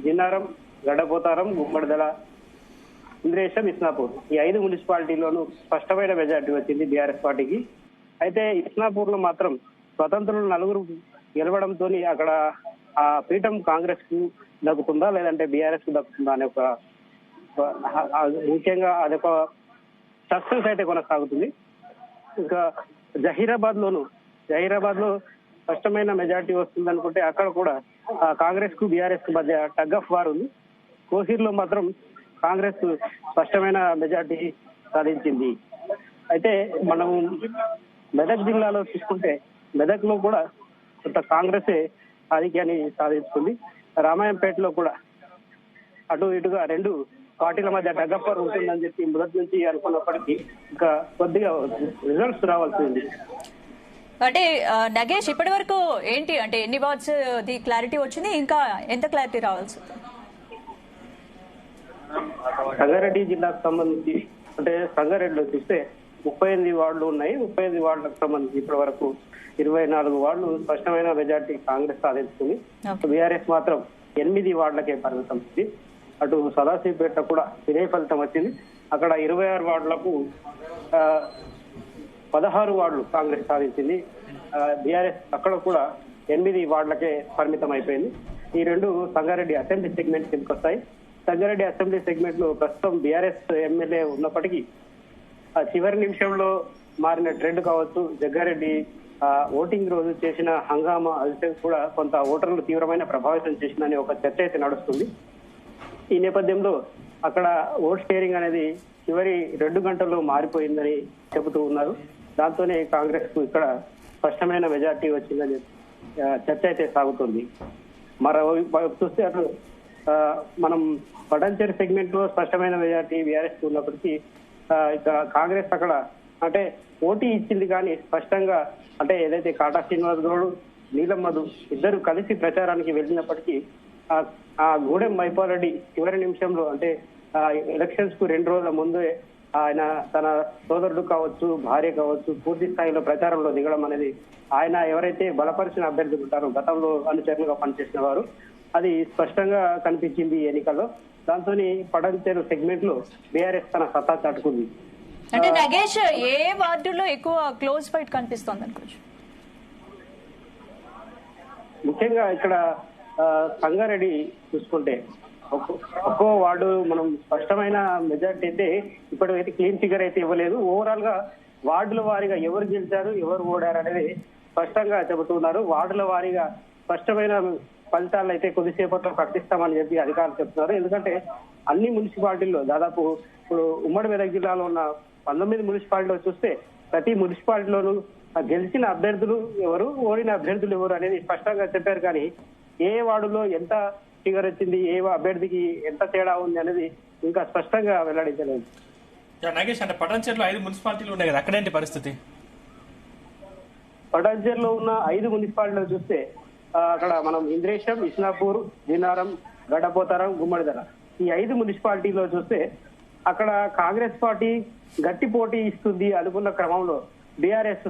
జిన్నారం, గడ్డపోతారం, గుమ్మడిదల, ఇంద్రేశం, ఇస్నాపూర్ ఈ 5 మున్సిపాలిటీలోనూ స్పష్టమైన మెజార్టీ వచ్చింది బీఆర్ఎస్ పార్టీకి. అయితే ఇస్నాపూర్ లో మాత్రం స్వతంత్రులు 4 గెలవడంతో అక్కడ ఆ పీఠం కాంగ్రెస్ కు దక్కుతుందా లేదంటే బీఆర్ఎస్ కు దక్కుతుందా అనే ఒక ముఖ్యంగా అదొక సస్పెన్స్ అయితే కొనసాగుతుంది. ఇంకా జహీరాబాద్ లో స్పష్టమైన మెజార్టీ వస్తుంది అనుకుంటే అక్కడ కూడా కాంగ్రెస్ కు బీఆర్ఎస్ కు మధ్య టగ్ ఆఫ్ వార్ ఉంది. కోసీర్ లో మాత్రం కాంగ్రెస్ స్పష్టమైన మెజార్టీ సాధించింది. అయితే మనం మెదక్ జిల్లాలో తీసుకుంటే మెదక్ లో కూడా కొంత కాంగ్రెస్ ఆధిక్యాన్ని సాధించుకుంది. రామాయంపేటలో కూడా అటు ఇటుగా 2 పార్టీల మధ్య టగ్ ఆఫ్ వార్ ఉంటుందని చెప్పి మొదటి నుంచి అనుకున్నప్పటికీ ఇంకా కొద్దిగా రిజల్ట్స్ రావాల్సి ఉంది. అంటే నగేష్ ఇప్పటి వరకు ఏంటి అంటే ఎన్ని వార్డ్స్ ది క్లారిటీ వచ్చింది, ఇంకా ఎంత క్లారిటీ రావాల్సి? సంగారెడ్డి జిల్లాకు సంబంధించి అంటే సంగారెడ్డిలో చూస్తే 38 వార్డులు ఉన్నాయి. 38 వార్డులకు సంబంధించి ఇప్పటి వరకు 24 వార్డులు స్పష్టమైన మెజార్టీ కాంగ్రెస్ సాధించుకుంది. బీఆర్ఎస్ మాత్రం 8 వార్డులకే పరిమితం ఉంది. అటు సదాశివపేట కూడా ఇదే ఫలితం వచ్చింది. అక్కడ 26 వార్డులకు 16 వార్డులు కాంగ్రెస్ సాధించింది. బీఆర్ఎస్ అక్కడ కూడా 8 వార్డులకే పరిమితం అయిపోయింది. ఈ 2 సంగారెడ్డి అసెంబ్లీ సెగ్మెంట్ కిందకి వస్తాయి. సంగారెడ్డి అసెంబ్లీ సెగ్మెంట్ లో ప్రస్తుతం బీఆర్ఎస్ ఎమ్మెల్యే ఉన్నప్పటికీ చివరి నిమిషంలో మారిన ట్రెండ్ కావచ్చు, జగ్గారెడ్డి ఓటింగ్ రోజు చేసిన హంగామా అది కూడా కొంత ఓటర్లు తీవ్రమైన ప్రభావితం చేసిందని ఒక చర్చ అయితే నడుస్తుంది. ఈ నేపథ్యంలో అక్కడ ఓట్ షేరింగ్ అనేది చివరి 2 గంటల్లో మారిపోయిందని చెబుతూ ఉన్నారు. దాంతోనే కాంగ్రెస్ కు ఇక్కడ స్పష్టమైన మెజార్టీ వచ్చిందని చర్చ అయితే సాగుతుంది. మరోవైపు చూస్తే అటు మనం పటంచేరు సెగ్మెంట్ లో స్పష్టమైన మెజార్టీ బీఆర్ఎస్ ఉన్నప్పటికీ ఇక కాంగ్రెస్ అక్కడ అంటే పోటీ ఇచ్చింది కానీ స్పష్టంగా అంటే ఏదైతే కాటా శ్రీనివాస్ గౌడ్, నీలం మధు ఇద్దరు కలిసి ప్రచారానికి వెళ్ళినప్పటికీ ఆ గూడెం మైపాల్రెడ్డి చివరి నిమిషంలో అంటే ఎలక్షన్స్ కు 2 రోజుల ముందే ఆయన తన సోదరుడు కావచ్చు, భార్య కావచ్చు పూర్తి స్థాయిలో ప్రచారంలో దిగడం అనేది ఆయన ఎవరైతే బలపరిచిన అభ్యర్థులు ఉంటారో గతంలో అనుచరులుగా పనిచేసిన వారు అది స్పష్టంగా కనిపించింది ఎన్నికల్లో. దాంతో పటంచేరు సెగ్మెంట్ లో బీఆర్ఎస్ తన సత్తా చాటుకుంది. అంటే నగేష్ ఏ వార్డులో ఎక్కువ క్లోజ్ ఫైట్ కనిపిస్తోంది అనుకోవచ్చు? ముఖ్యంగా ఇక్కడ సంగారెడ్డి చూసుకుంటే ఒక్కో వార్డు మనం స్పష్టమైన మెజార్టీ అయితే ఇప్పటికైతే క్లీన్ ఫిగర్ అయితే ఇవ్వలేదు. ఓవరాల్ గా వార్డుల వారీగా ఎవరు గెలిచారు, ఎవరు ఓడారు అనేది స్పష్టంగా చెబుతున్నారు. వార్డుల వారీగా స్పష్టమైన ఫలితాలు అయితే కొద్దిసేపట్లో ప్రకటిస్తామని చెప్పి అధికారులు చెప్తున్నారు. ఎందుకంటే అన్ని మున్సిపాలిటీల్లో దాదాపు ఇప్పుడు ఉమ్మడి మెదక్ జిల్లాలో ఉన్న 19 మున్సిపాలిటీలో చూస్తే ప్రతి మున్సిపాలిటీలోనూ గెలిచిన అభ్యర్థులు ఎవరు, ఓడిన అభ్యర్థులు ఎవరు అనేది స్పష్టంగా చెప్పారు. కానీ ఏ వార్డులో ఎంత ఫిగర్ వచ్చింది, ఏ అభ్యర్థికి ఎంత తేడా ఉంది అనేది ఇంకా స్పష్టంగా వెల్లడించలేదు. నాగేష్ అంటే పటాన్చేరులో 5 మున్సిపాలిటీలు ఉన్నాయి కదా, అక్కడేంటి పరిస్థితి? పటాన్చేరులో ఉన్న 5 మున్సిపాలిటీలు చూస్తే అక్కడ మనం ఇంద్రేశం, ఇస్నాపూర్, జిన్నారం, గడ్డపోతారం, గుమ్మడిదల ఈ 5 మున్సిపాలిటీలో చూస్తే అక్కడ కాంగ్రెస్ పార్టీ గట్టి పోటీ ఇస్తుంది అనుకున్న క్రమంలో బీఆర్ఎస్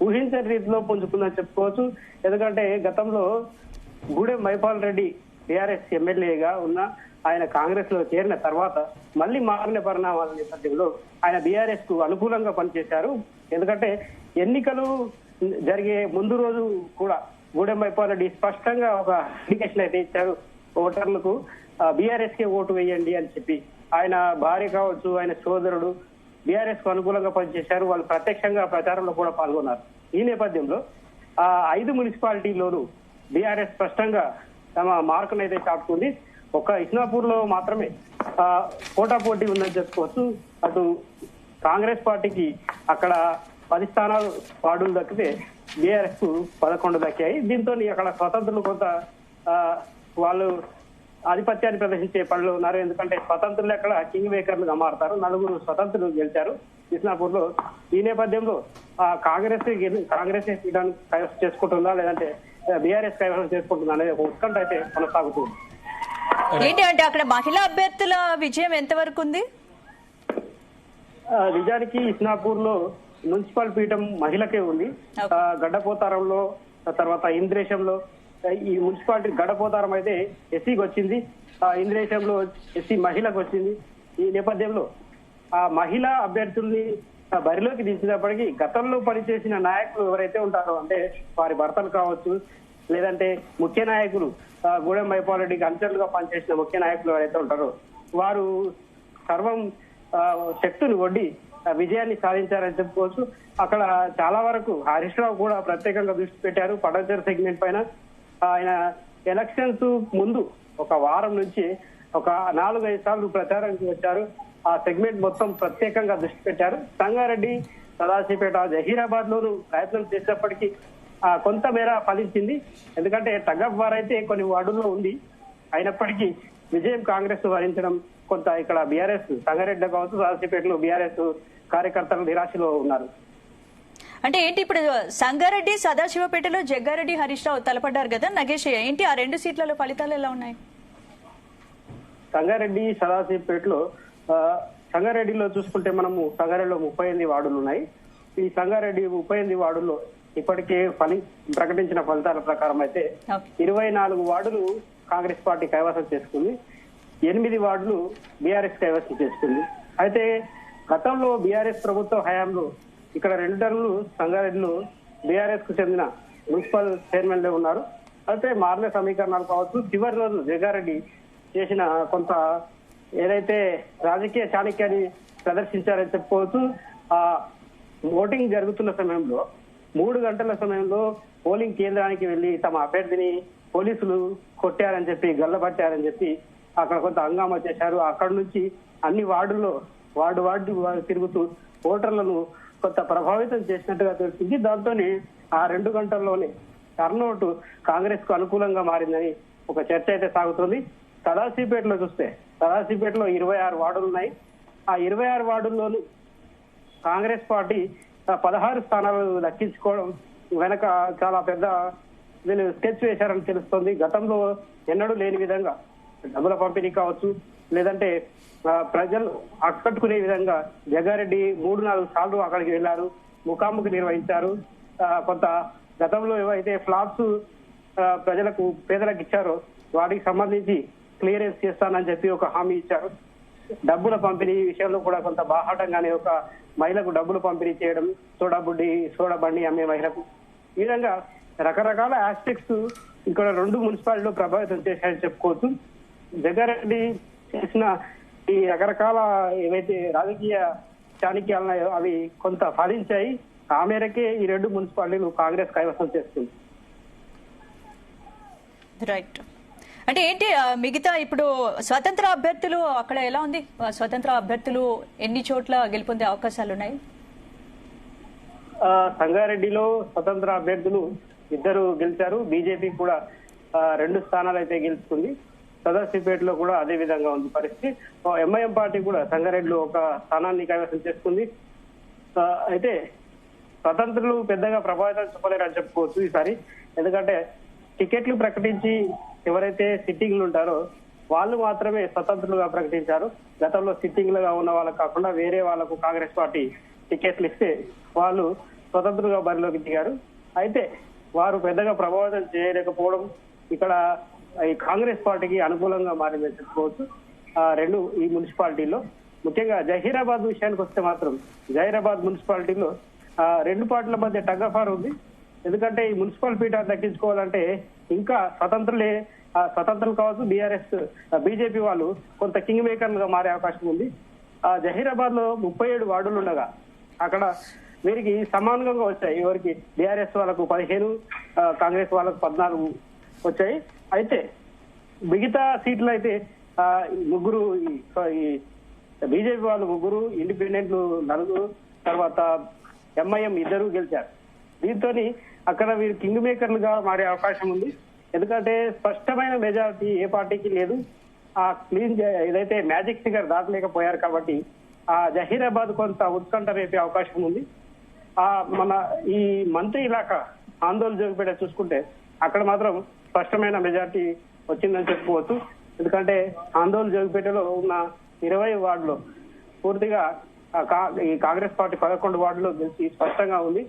ఊహించని రీతిలో పుంజుకుందని చెప్పుకోవచ్చు. ఎందుకంటే గతంలో గూడెం మైపాల్ రెడ్డి బీఆర్ఎస్ ఎమ్మెల్యేగా ఉన్న ఆయన కాంగ్రెస్ లో చేరిన తర్వాత మళ్ళీ మారిన పరిణామాల నేపథ్యంలో ఆయన బీఆర్ఎస్ కు అనుకూలంగా పనిచేశారు. ఎందుకంటే ఎన్నికలు జరిగే ముందు రోజు కూడా గూడెం మైపాల్ రెడ్డి స్పష్టంగా ఒక ఇండికేషన్ అయితే ఇచ్చారు ఓటర్లకు, బీఆర్ఎస్ కే ఓటు వేయండి అని చెప్పి. ఆయన భార్య కావచ్చు, ఆయన సోదరుడు బీఆర్ఎస్ కు అనుకూలంగా పనిచేశారు. వాళ్ళు ప్రత్యక్షంగా ప్రచారంలో కూడా పాల్గొన్నారు. ఈ నేపథ్యంలో ఆ 5 మున్సిపాలిటీలోనూ బీఆర్ఎస్ స్పష్టంగా తమ మార్కును అయితే చాటుకుంది. ఒక ఇస్నాపూర్ లో మాత్రమే పోటాపోటీ ఉందని చెప్పుకోవచ్చు. అటు కాంగ్రెస్ పార్టీకి అక్కడ 10 స్థానాలు వార్డులు దక్కితే బీఆర్ఎస్ కు 11 దక్కాయి. దీంతో అక్కడ స్వతంత్రులు కొంత వాళ్ళు ఆధిపత్యాన్ని ప్రదర్శించే పనులు ఉన్నారు. ఎందుకంటే స్వతంత్రులు అక్కడ కింగ్ మేకర్లుగా మారుతారు. 4 స్వతంత్రులు గెలిచారు ఇస్నాపూర్ లో. ఈ నేపథ్యంలో కాంగ్రెస్ పీఠాన్ని కైవసం చేసుకుంటుందా లేదంటే బీఆర్ఎస్ కైవసం చేసుకుంటుందా అనేది ఒక ఉత్కంఠ అయితే కొనసాగుతుంది. ఏంటి అంటే అక్కడ మహిళా అభ్యర్థుల విజయం ఎంతవరకు ఉంది? నిజానికి ఇస్నాపూర్ లో మున్సిపల్ పీఠం మహిళకే ఉంది. గడ్డపోతారంలో, తర్వాత ఇంద్రేశంలో, ఈ మున్సిపాలిటీ గడపోతారం అయితే ఎస్సీకి వచ్చింది, ఇంద్రేశంలో ఎస్సీ మహిళకు వచ్చింది. ఈ నేపథ్యంలో ఆ మహిళా అభ్యర్థుల్ని బరిలోకి దించినప్పటికీ గతంలో పనిచేసిన నాయకులు ఎవరైతే ఉంటారో, అంటే వారి భర్తలు కావచ్చు, లేదంటే ముఖ్య నాయకులు గూడెం మైపాలరెడ్డికి అనుచరులుగా పనిచేసిన ముఖ్య నాయకులు ఎవరైతే ఉంటారో వారు సర్వం శక్తులు ఒడ్డి విజయాన్ని సాధించారని చెప్పుకోవచ్చు. అక్కడ చాలా వరకు హరీష్ రావు కూడా ప్రత్యేకంగా దృష్టి పెట్టారు పటాన్చెరు సెగ్మెంట్ పైన. ఆయన ఎలక్షన్స్ ముందు ఒక వారం నుంచి ఒక 4-5 సార్లు ప్రచారానికి వచ్చారు. ఆ సెగ్మెంట్ మొత్తం ప్రత్యేకంగా దృష్టి పెట్టారు. సంగారెడ్డి, సదాశివపేట, జహీరాబాద్ లోను ప్రయత్నం చేసినప్పటికీ కొంతమేర ఫలించింది. ఎందుకంటే టగఫ్ వార్ అయితే కొన్ని వార్డుల్లో ఉంది. అయినప్పటికీ విజయం కాంగ్రెస్ వరించడం కొంత ఇక్కడ బీఆర్ఎస్ సంగారెడ్డి కావచ్చు, సదాశివపేటలో బీఆర్ఎస్ కార్యకర్తలు నిరాశలో ఉన్నారు. అంటే ఏంటి ఇప్పుడు సంగారెడ్డి, సదాశివపేటలో జగ్గారెడ్డి, హరీష్ రావు తలపడ్డారు కదా నగేష్, ఏంటి ఆ 2 సీట్లలో ఫలితాలు ఎలా ఉన్నాయి? సంగారెడ్డి, సదాశివపేటలో సంగారెడ్డిలో చూసుకుంటే మనము సంగారెడ్డిలో 38 వార్డులు ఉన్నాయి. ఈ సంగారెడ్డి 38 వార్డుల్లో ఇప్పటికే ప్రకటించిన ఫలితాల ప్రకారం అయితే 24 వార్డులు కాంగ్రెస్ పార్టీ కైవసం చేసుకుంది, 8 వార్డులు బీఆర్ఎస్ కైవసం చేసుకుంది. అయితే గతంలో బీఆర్ఎస్ ప్రభుత్వ హయాంలో ఇక్కడ 2 టర్ములు సంగారెడ్డిలో బీఆర్ఎస్ కు చెందిన మున్సిపల్ చైర్మన్లే ఉన్నారు. అయితే మారిన సమీకరణాలు కావచ్చు, చివరి రోజు జగ్గారెడ్డి చేసిన కొంత ఏదైతే రాజకీయ చాణక్యాన్ని ప్రదర్శించారని చెప్పుకోవచ్చు. ఆ ఓటింగ్ జరుగుతున్న సమయంలో 3 గంటల సమయంలో పోలింగ్ కేంద్రానికి వెళ్లి తమ అభ్యర్థిని పోలీసులు కొట్టారని చెప్పి, గల్లబట్టారని చెప్పి అక్కడ కొంత హంగామా చేశారు. అక్కడ నుంచి అన్ని వార్డుల్లో వార్డు తిరుగుతూ ఓటర్లను కొంత ప్రభావితం చేసినట్టుగా తెలిసింది. దాంతోనే ఆ 2 గంటల్లోనే టర్నౌట్ కాంగ్రెస్ కు అనుకూలంగా మారిందని ఒక చర్చ అయితే సాగుతుంది. సదాశివపేటలో చూస్తే సదాశివపేటలో 26 వార్డులు ఉన్నాయి. ఆ 26 వార్డుల్లోనూ కాంగ్రెస్ పార్టీ 16 స్థానాలు దక్కించుకోవడం వెనక చాలా పెద్ద వీళ్ళు స్కెచ్ వేశారని తెలుస్తోంది. గతంలో ఎన్నడూ లేని విధంగా డబ్బుల పంపిణీ కావచ్చు, లేదంటే ప్రజలు ఆకట్టుకునే విధంగా జగ్గారెడ్డి 3-4 సార్లు అక్కడికి వెళ్లారు, ముఖాముఖి నిర్వహించారు. కొంత గతంలో ఏవైతే ఫ్లాట్స్ ప్రజలకు పేదలకు ఇచ్చారో వాటికి సంబంధించి క్లియరెన్స్ చేస్తానని చెప్పి ఒక హామీ ఇచ్చారు. డబ్బుల పంపిణీ విషయంలో కూడా కొంత బాహాటంగానే ఒక మహిళకు డబ్బులు పంపిణీ చేయడం, సోడా బండి అమ్మే మహిళకు, ఈ విధంగా రకరకాల ఆస్పెక్ట్స్ ఇక్కడ 2 మున్సిపాలిటీలో ప్రభావితం చేశాయని చెప్పుకోవచ్చు. జగ్గారెడ్డి చేసిన ఈ రకరకాల ఏవైతే రాజకీయ చాణక్యాలున్నాయో అవి కొంత ఫలించాయి. ఆ మేరకే ఈ 2 మున్సిపాలిటీలు కాంగ్రెస్ కైవసం చేస్తుంది. రైట్. అంటే ఏంటి మిగతా ఇప్పుడు స్వతంత్ర అభ్యర్థులు అక్కడ ఎలా ఉంది? స్వతంత్ర అభ్యర్థులు ఎన్ని చోట్ల గెలుపొందే అవకాశాలు ఉన్నాయి? సంగారెడ్డిలో స్వతంత్ర అభ్యర్థులు 2 గెలిచారు. బీజేపీ కూడా 2 స్థానాలు అయితే గెలుచుకుంది. సదాశివపేటలో కూడా అదే విధంగా ఉంది పరిస్థితి. ఎంఐఎం పార్టీ కూడా సంగారెడ్డిలో ఒక స్థానాన్ని కైవసం చేసుకుంది. అయితే స్వతంత్రులు పెద్దగా ప్రభావితం చెప్పలేరని చెప్పుకోవచ్చు ఈసారి. ఎందుకంటే టికెట్లు ప్రకటించి ఎవరైతే సిట్టింగ్లు ఉంటారో వాళ్ళు మాత్రమే స్వతంత్రులుగా ప్రకటించారు. గతంలో సిట్టింగ్లుగా ఉన్న వాళ్ళకు కాకుండా వేరే వాళ్ళకు కాంగ్రెస్ పార్టీ టికెట్లు ఇస్తే వాళ్ళు స్వతంత్రులుగా బరిలోకి దిగారు. అయితే వారు పెద్దగా ప్రభావితం చేయలేకపోవడం ఇక్కడ ఈ కాంగ్రెస్ పార్టీకి అనుకూలంగా మారిందని చెప్పుకోవచ్చు. 2 ఈ మున్సిపాలిటీలో ముఖ్యంగా జహీరాబాద్ విషయానికి వస్తే మాత్రం జహీరాబాద్ మున్సిపాలిటీలో 2 పార్టీల మధ్య టగ్ ఆఫ్ వార్ ఉంది. ఎందుకంటే ఈ మున్సిపల్ పీఠాన్ని దక్కించుకోవాలంటే ఇంకా స్వతంత్రులు కావచ్చు, బీజేపీ వాళ్ళు కొంత కింగ్ మేకర్లుగా మారే అవకాశం ఉంది. జహీరాబాద్ లో 37 వార్డులు ఉండగా అక్కడ వీరికి సమానంగా వచ్చాయి. ఎవరికి బీఆర్ఎస్ వాళ్ళకు 15, కాంగ్రెస్ వాళ్ళకు 14 వచ్చాయి. అయితే మిగతా సీట్లు అయితే 3 బీజేపీ వాళ్ళు 3, ఇండిపెండెంట్లు 4, తర్వాత ఎంఐఎం 2 గెలిచారు. దీంతో అక్కడ వీరు కింగ్ మేకర్లుగా మారే అవకాశం ఉంది. ఎందుకంటే స్పష్టమైన మెజారిటీ ఏ పార్టీకి లేదు. ఆ క్లీన్ ఏదైతే మ్యాజిక్ ఫిగర్ దాటలేకపోయారు కాబట్టి ఆ జహీరాబాద్ కొంత ఉత్కంఠ రేపే అవకాశం ఉంది. మన ఈ మంత్రి ఇలాకా ఆందోళన జోగిపేట చూసుకుంటే అక్కడ మాత్రం స్పష్టమైన మెజారిటీ వచ్చిందని చెప్పుకోవచ్చు. ఎందుకంటే ఆందోళన జోగిపేటలో ఉన్న 20 వార్డులో పూర్తిగా ఈ కాంగ్రెస్ పార్టీ 11 వార్డులో గెలిచి స్పష్టంగా ఉంది.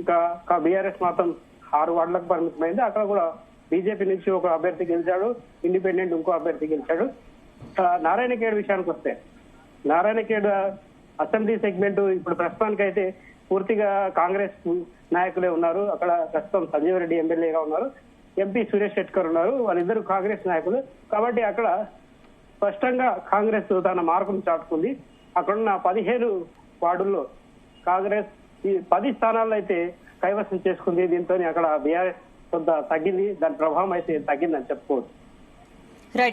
ఇంకా బీఆర్ఎస్ మాత్రం 6 వార్డులకు పరిమితమైంది. అక్కడ కూడా బీజేపీ నుంచి ఒక అభ్యర్థి గెలిచాడు, ఇండిపెండెంట్ ఇంకో అభ్యర్థి గెలిచాడు. నారాయణఖేడ్ విషయానికి వస్తే నారాయణఖేడ్ అసెంబ్లీ సెగ్మెంట్ ఇప్పుడు ప్రస్తుతానికి అయితే పూర్తిగా కాంగ్రెస్ నాయకులే ఉన్నారు. అక్కడ ప్రస్తుతం సంజీవ్ రెడ్డి ఎమ్మెల్యేగా ఉన్నారు, ఎంపీ సురేష్ శెట్కర్ ఉన్నారు. వాళ్ళిద్దరు కాంగ్రెస్ నాయకులు కాబట్టి అక్కడ స్పష్టంగా కాంగ్రెస్ తన మార్పును చాటుకుంది. అక్కడున్న 15 వార్డుల్లో కాంగ్రెస్ ఈ 10 స్థానాల్లో అయితే కైవసం చేసుకుంది. దీంతో అక్కడ బీఆర్ఎస్ కొంత తగ్గింది, దాని ప్రభావం అయితే తగ్గిందని చెప్పుకోవచ్చు. రైట్.